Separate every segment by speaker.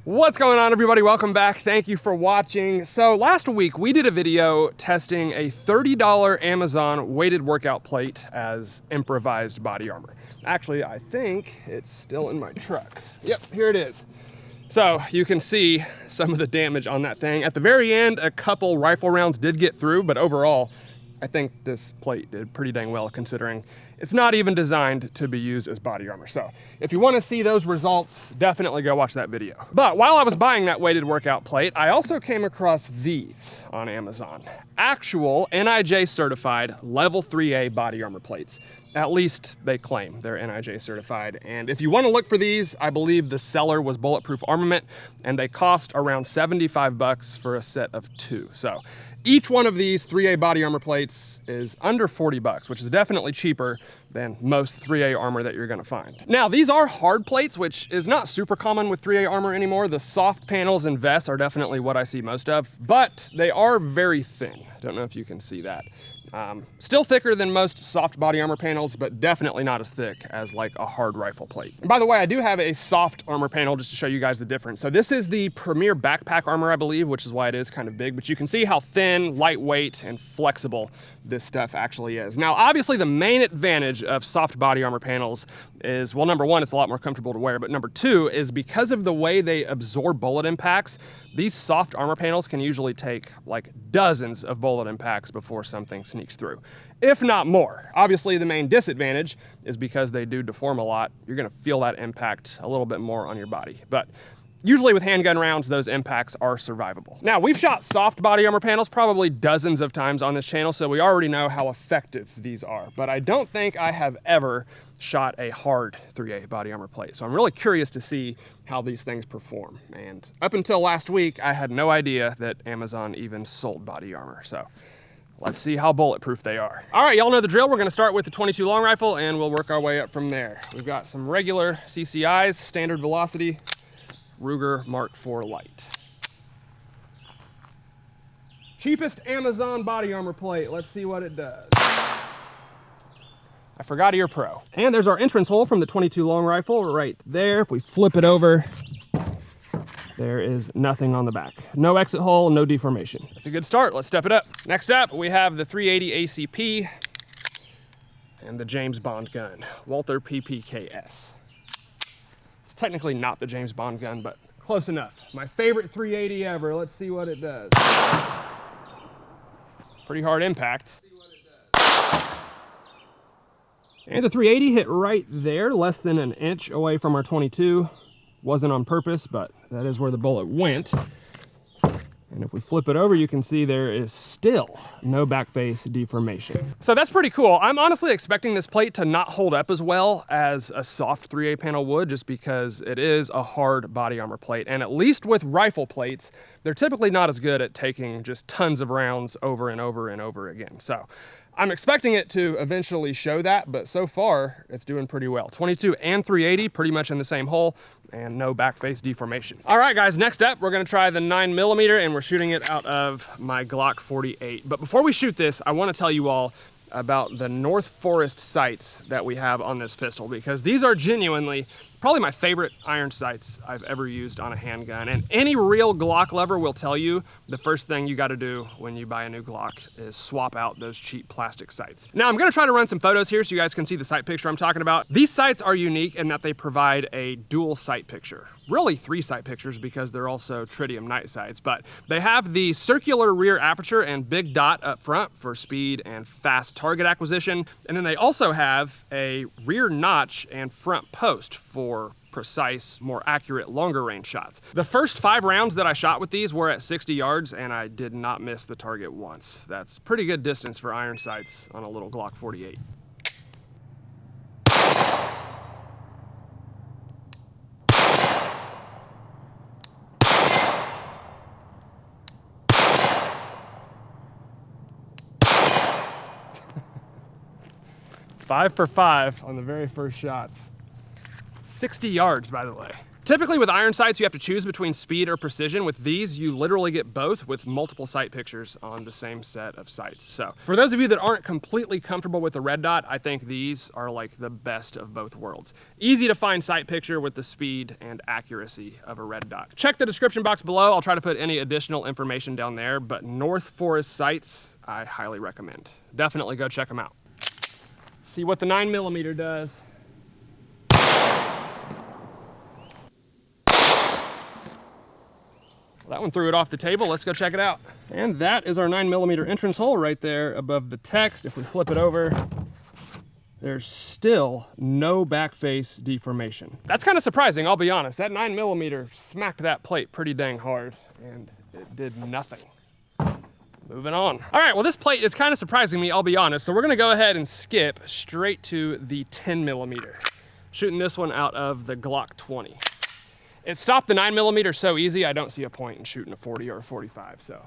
Speaker 1: What's going on, everybody? Welcome back. Thank you for watching. So last week we did a video testing a $30 Amazon weighted workout plate as improvised body armor. Actually, I think it's still in my truck. Yep, here it is. So you can see some of the damage on that thing. At the very end, a couple rifle rounds did get through, but overall, I think this plate did pretty dang well considering it's not even designed to be used as body armor. So if you want to see those results, definitely go watch that video. But while I was buying that weighted workout plate, I also came across these on Amazon. Actual NIJ certified level 3A body armor plates. At least they claim they're NIJ certified. And if you want to look for these, I believe the seller was Bulletproof Armament, and they cost around 75 bucks for a set of 2. So each one of these 3A body armor plates is under 40 bucks, which is definitely cheaper than most 3A armor that you're gonna find. Now, these are hard plates, which is not super common with 3A armor anymore. The soft panels and vests are definitely what I see most of, but they are very thin. Don't know if you can see that. Still thicker than most soft body armor panels, but definitely not as thick as like a hard rifle plate. And by the way, I do have a soft armor panel just to show you guys the difference. So this is the Premier backpack armor, I believe, which is why it is kind of big, but you can see how thin, lightweight, and flexible this stuff actually is. Now, obviously the main advantage of soft body armor panels is, well, number one, it's a lot more comfortable to wear, but number two is because of the way they absorb bullet impacts, these soft armor panels can usually take like dozens of bullet impacts before something sneaks through, if not more. Obviously, the main disadvantage is because they do deform a lot, you're gonna feel that impact a little bit more on your body. But usually with handgun rounds, those impacts are survivable. Now, we've shot soft body armor panels probably dozens of times on this channel, so we already know how effective these are. But I don't think I have ever shot a hard 3A body armor plate. So I'm really curious to see how these things perform. And up until last week, I had no idea that Amazon even sold body armor. So let's see how bulletproof they are. All right, y'all know the drill. We're gonna start with the 22 long rifle and we'll work our way up from there. We've got some regular CCIs, standard velocity, Ruger Mark IV Light. Cheapest Amazon body armor plate. Let's see what it does. I forgot ear pro. And there's our entrance hole from the 22 long rifle right there. If we flip it over, there is nothing on the back. No exit hole, no deformation. That's a good start. Let's step it up. Next up, we have the 380 ACP and the James Bond gun, Walther PPKS. It's technically not the James Bond gun, but close enough. My favorite 380 ever. Let's see what it does. Pretty hard impact. And the 380 hit right there, less than an inch away from our 22. Wasn't on purpose, but that is where the bullet went. And if we flip it over, you can see there is still no backface deformation. So that's pretty cool. I'm honestly expecting this plate to not hold up as well as a soft 3A panel would, just because it is a hard body armor plate. And at least with rifle plates, they're typically not as good at taking just tons of rounds over and over and over again. So I'm expecting it to eventually show that, but so far it's doing pretty well. 22 and 380 pretty much in the same hole and no backface deformation. All right, guys, next up, we're gonna try the 9mm and we're shooting it out of my Glock 48. But before we shoot this, I wanna tell you all about the North Forest sights that we have on this pistol, because these are genuinely probably my favorite iron sights I've ever used on a handgun. And any real Glock lover will tell you the first thing you gotta do when you buy a new Glock is swap out those cheap plastic sights. Now, I'm gonna try to run some photos here so you guys can see the sight picture I'm talking about. These sights are unique in that they provide a dual sight picture. Really 3 sight pictures because they're also tritium night sights, but they have the circular rear aperture and big dot up front for speed and fast target acquisition. And then they also have a rear notch and front post for precise, more accurate, longer range shots. The first 5 rounds that I shot with these were at 60 yards and I did not miss the target once. That's pretty good distance for iron sights on a little Glock 48. Five for 5 on the very first shots. 60 yards, by the way. Typically with iron sights, you have to choose between speed or precision. With these, you literally get both with multiple sight pictures on the same set of sights. So for those of you that aren't completely comfortable with the red dot, I think these are like the best of both worlds. Easy to find sight picture with the speed and accuracy of a red dot. Check the description box below. I'll try to put any additional information down there, but North Forest sights, I highly recommend. Definitely go check them out. See what the 9mm does. That one threw it off the table. Let's go check it out. And that is our 9mm entrance hole right there above the text. If we flip it over, there's still no back face deformation. That's kind of surprising, I'll be honest. That 9mm smacked that plate pretty dang hard and it did nothing. Moving on. All right, well, this plate is kind of surprising me, I'll be honest. So we're gonna go ahead and skip straight to the 10mm. Shooting this one out of the Glock 20. It stopped the 9mm so easy, I don't see a point in shooting a 40 or a 45, so.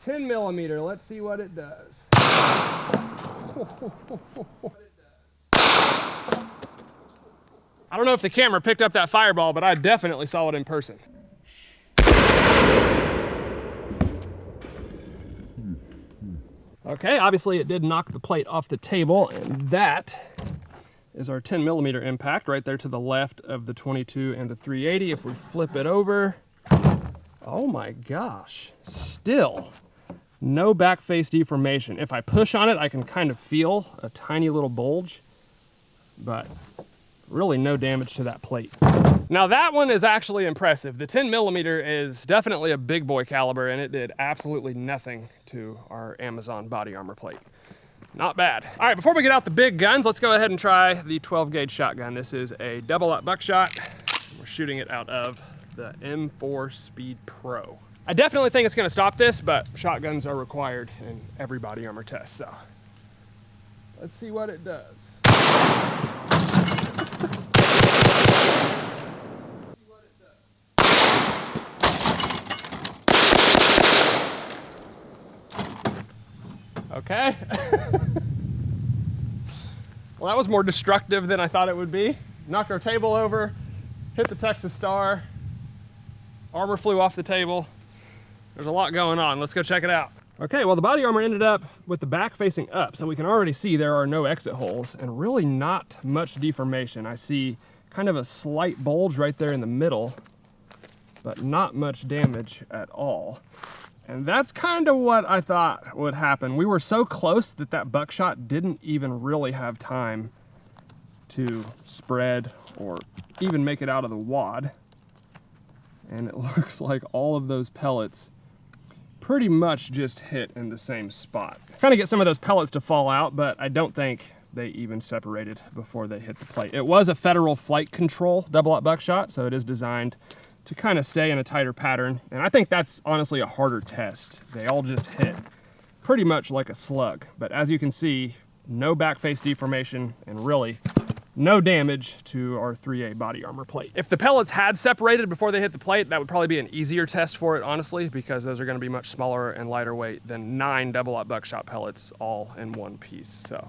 Speaker 1: 10mm, let's see what it does. I don't know if the camera picked up that fireball, but I definitely saw it in person. Okay, obviously it did knock the plate off the table, and that is our 10mm impact right there to the left of the 22 and the 380. If we flip it over, oh my gosh, still no back face deformation. If I push on it, I can kind of feel a tiny little bulge, but really no damage to that plate. Now that one is actually impressive. The 10mm is definitely a big boy caliber, and it did absolutely nothing to our Amazon body armor plate. Not bad. All right, before we get out the big guns, let's go ahead and try the 12 gauge shotgun. This is a double-up buckshot. We're shooting it out of the M4 Speed Pro. I definitely think it's gonna stop this, but shotguns are required in every body armor test, so. Let's see what it does. Okay. Well, that was more destructive than I thought it would be. Knocked our table over, hit the Texas Star, armor flew off the table. There's a lot going on. Let's go check it out. Okay, well, the body armor ended up with the back facing up, so we can already see there are no exit holes and really not much deformation. I see kind of a slight bulge right there in the middle, but not much damage at all. And that's kind of what I thought would happen. We were so close that that buckshot didn't even really have time to spread or even make it out of the wad. And it looks like all of those pellets pretty much just hit in the same spot. Trying to get some of those pellets to fall out, but I don't think they even separated before they hit the plate. It was a Federal Flight Control double-up buckshot, so it is designed to kind of stay in a tighter pattern. And I think that's honestly a harder test. They all just hit pretty much like a slug. But as you can see, no back face deformation and really no damage to our 3A body armor plate. If the pellets had separated before they hit the plate, that would probably be an easier test for it, honestly, because those are gonna be much smaller and lighter weight than 9 double-up buckshot pellets all in one piece, so.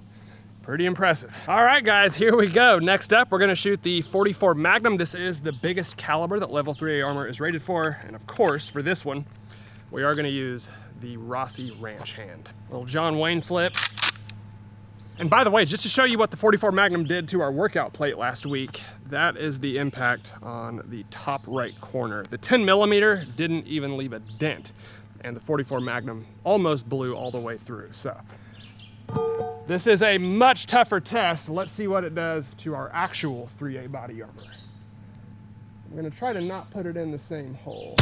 Speaker 1: Pretty impressive. All right, guys, here we go. Next up, we're gonna shoot the 44 Magnum. This is the biggest caliber that level 3A armor is rated for. And of course, for this one, we are gonna use the Rossi Ranch Hand. Little John Wayne flip. And by the way, just to show you what the 44 Magnum did to our workout plate last week, that is the impact on the top right corner. The 10mm didn't even leave a dent, and the 44 Magnum almost blew all the way through, so. This is a much tougher test. Let's see what it does to our actual 3A body armor. I'm gonna try to not put it in the same hole.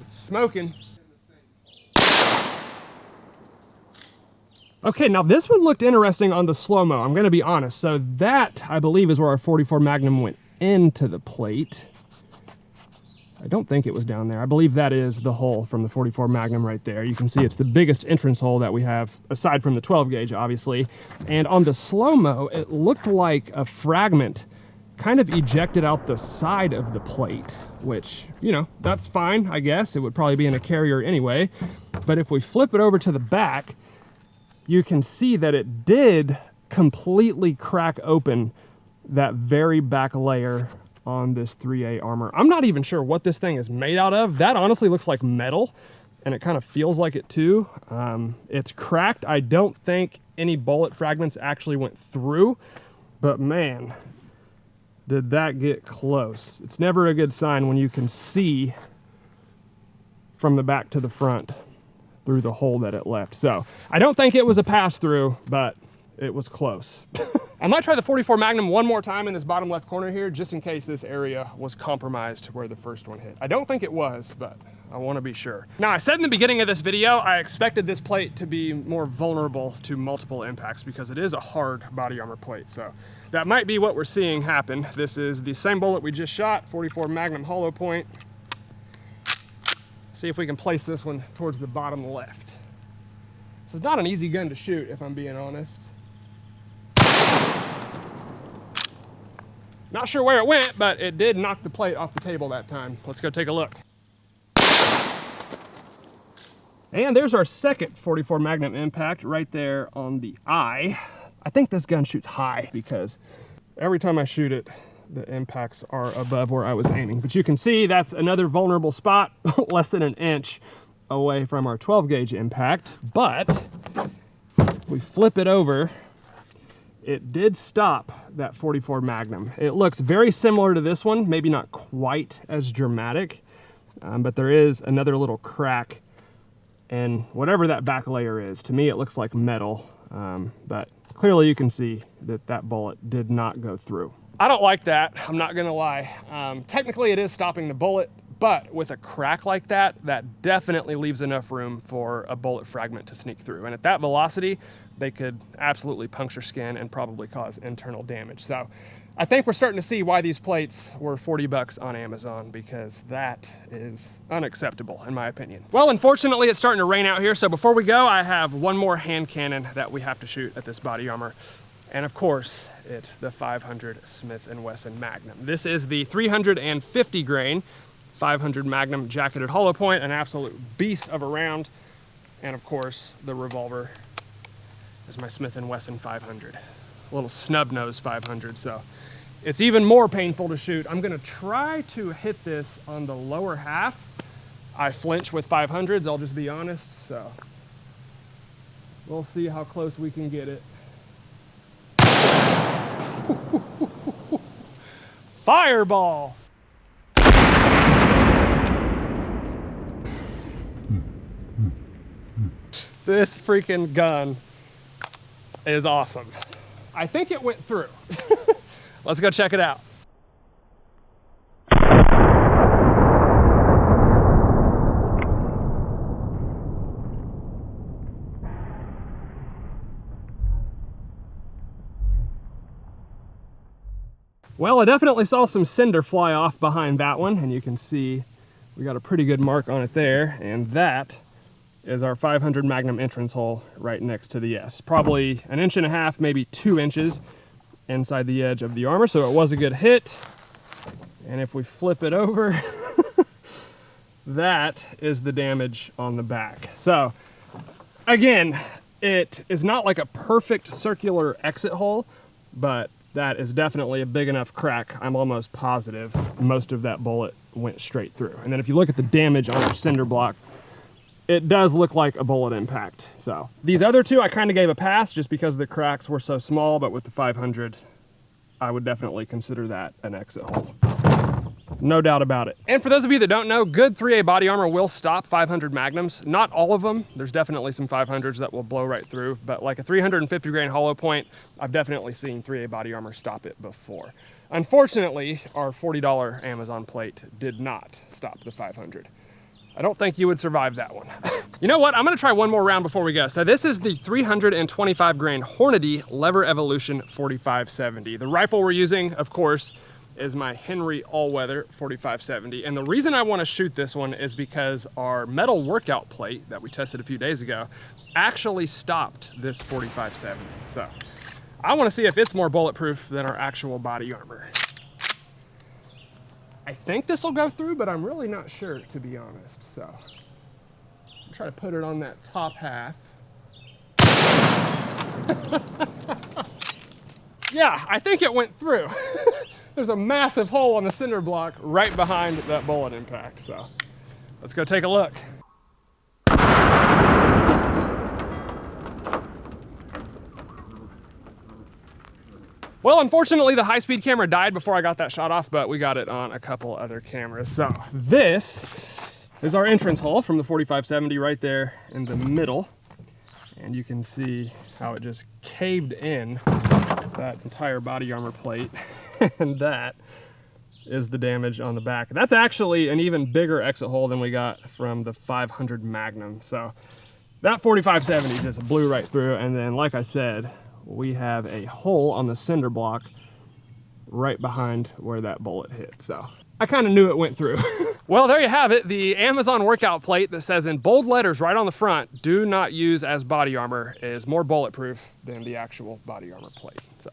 Speaker 1: It's smoking. Okay, now this one looked interesting on the slow-mo, I'm gonna be honest. So that, I believe, is where our 44 Magnum went into the plate. I don't think it was down there. I believe that is the hole from the 44 Magnum right there. You can see it's the biggest entrance hole that we have, aside from the 12 gauge, obviously. And on the slow-mo, it looked like a fragment kind of ejected out the side of the plate, which, you know, that's fine, I guess. It would probably be in a carrier anyway. But if we flip it over to the back, you can see that it did completely crack open that very back layer on this 3A armor. I'm not even sure what this thing is made out of. That honestly looks like metal, and it kind of feels like it too. It's cracked. I don't think any bullet fragments actually went through, but man, did that get close. It's never a good sign when you can see from the back to the front through the hole that it left. So I don't think it was a pass through, but it was close. I might try the 44 Magnum one more time in this bottom left corner here, just in case this area was compromised where the first one hit. I don't think it was, but I want to be sure. Now, I said in the beginning of this video, I expected this plate to be more vulnerable to multiple impacts because it is a hard body armor plate. So that might be what we're seeing happen. This is the same bullet we just shot, 44 Magnum hollow point. See if we can place this one towards the bottom left. This is not an easy gun to shoot, if I'm being honest. Not sure where it went, but it did knock the plate off the table that time. Let's go take a look. And there's our second 44 Magnum impact right there on the eye. I think this gun shoots high because every time I shoot it, the impacts are above where I was aiming. But you can see that's another vulnerable spot, less than an inch away from our 12 gauge impact. But if we flip it over, it did stop that 44 Magnum. It looks very similar to this one, maybe not quite as dramatic, but there is another little crack in whatever that back layer is. To me, it looks like metal, but clearly you can see that that bullet did not go through. I don't like that, I'm not gonna lie. Technically it is stopping the bullet, but with a crack like that, that definitely leaves enough room for a bullet fragment to sneak through. And at that velocity, they could absolutely puncture skin and probably cause internal damage. So I think we're starting to see why these plates were 40 bucks on Amazon, because that is unacceptable in my opinion. Well, unfortunately it's starting to rain out here. So before we go, I have one more hand cannon that we have to shoot at this body armor. And of course, it's the 500 Smith & Wesson Magnum. This is the 350 grain 500 Magnum jacketed hollow point, an absolute beast of a round. And of course, the revolver is my Smith & Wesson 500, a little snub nose 500. So it's even more painful to shoot. I'm gonna try to hit this on the lower half. I flinch with 500s, I'll just be honest. So we'll see how close we can get it. Fireball! This freaking gun is awesome. I think it went through. Let's go check it out. Well, I definitely saw some cinder fly off behind that one, and you can see we got a pretty good mark on it there, and that is our 500 Magnum entrance hole right next to the S. Probably 1.5 inches, maybe 2 inches inside the edge of the armor, so it was a good hit. And if we flip it over, that is the damage on the back. So again, it is not like a perfect circular exit hole, but that is definitely a big enough crack. I'm almost positive most of that bullet went straight through. And then if you look at the damage on our cinder block, it does look like a bullet impact. So these other two I kind of gave a pass just because the cracks were so small, but with the 500, I would definitely consider that an exit hole. No doubt about it. And for those of you that don't know, good 3A body armor will stop 500 Magnums. Not all of them. There's definitely some 500s that will blow right through, but like a 350 grain hollow point, I've definitely seen 3A body armor stop it before. Unfortunately, our $40 Amazon plate did not stop the 500. I don't think you would survive that one. You know what? I'm gonna try one more round before we go. So this is the 325 grain Hornady Lever Evolution 4570. The rifle we're using, of course, is my Henry All-Weather 4570. And the reason I wanna shoot this one is because our metal workout plate that we tested a few days ago actually stopped this 4570. So I wanna see if it's more bulletproof than our actual body armor. I think this will go through, but I'm really not sure, to be honest. So I'll try to put it on that top half. Yeah, I think it went through. There's a massive hole on the cinder block right behind that bullet impact. So let's go take a look. Well, unfortunately, the high-speed camera died before I got that shot off, but we got it on a couple other cameras. So this is our entrance hole from the 4570 right there in the middle. And you can see how it just caved in that entire body armor plate. And that is the damage on the back. That's actually an even bigger exit hole than we got from the 500 Magnum. So that 4570 just blew right through. And then, like I said, we have a hole on the cinder block right behind where that bullet hit. So I kind of knew it went through. Well, there you have it. The Amazon workout plate that says in bold letters right on the front, "Do not use as body armor," is more bulletproof than the actual body armor plate. So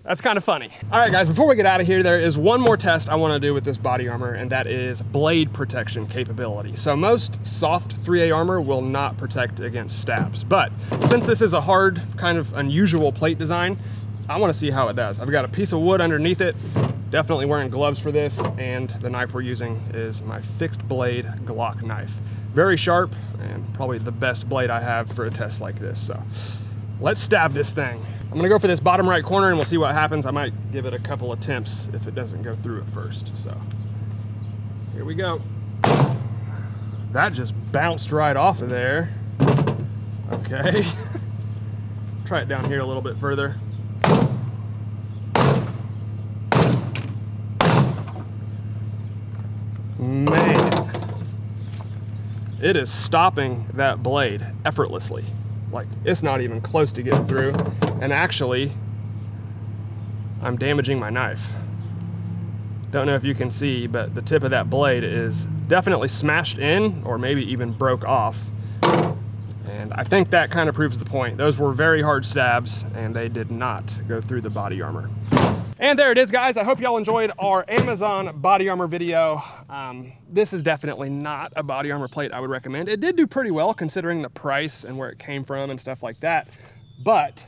Speaker 1: that's kind of funny. All right, guys, before we get out of here, there is one more test I want to do with this body armor, and that is blade protection capability. So most soft 3A armor will not protect against stabs, but since this is a hard, kind of unusual plate design, I want to see how it does. I've got a piece of wood underneath it, definitely wearing gloves for this, and the knife we're using is my fixed blade Glock knife. Very sharp, and probably the best blade I have for a test like this. So let's stab this thing. I'm gonna go for this bottom right corner and we'll see what happens. I might give it a couple attempts if it doesn't go through at first. So here we go. That just bounced right off of there. Okay. Try it down here a little bit further. Man, it is stopping that blade effortlessly. Like, it's not even close to getting through. And actually, I'm damaging my knife. Don't know if you can see, but the tip of that blade is definitely smashed in, or maybe even broke off. And I think that kind of proves the point. Those were very hard stabs, and they did not go through the body armor. And there it is, guys. I hope y'all enjoyed our Amazon body armor video. This is definitely not a body armor plate I would recommend. It did do pretty well considering the price and where it came from and stuff like that, but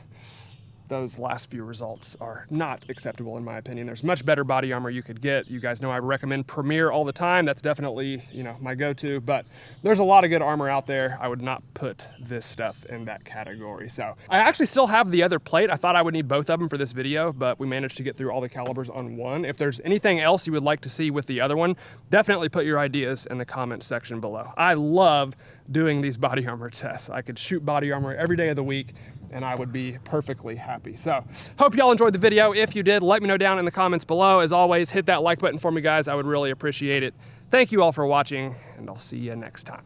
Speaker 1: those last few results are not acceptable in my opinion. There's much better body armor you could get. You guys know I recommend Premier all the time. That's definitely, you know, my go-to, but there's a lot of good armor out there. I would not put this stuff in that category. So I actually still have the other plate. I thought I would need both of them for this video, but we managed to get through all the calibers on one. If there's anything else you would like to see with the other one, definitely put your ideas in the comments section below. I love doing these body armor tests. I could shoot body armor every day of the week and I would be perfectly happy. So hope y'all enjoyed the video. If you did, let me know down in the comments below. As always, hit that like button for me, guys. I would really appreciate it. Thank you all for watching, and I'll see you next time.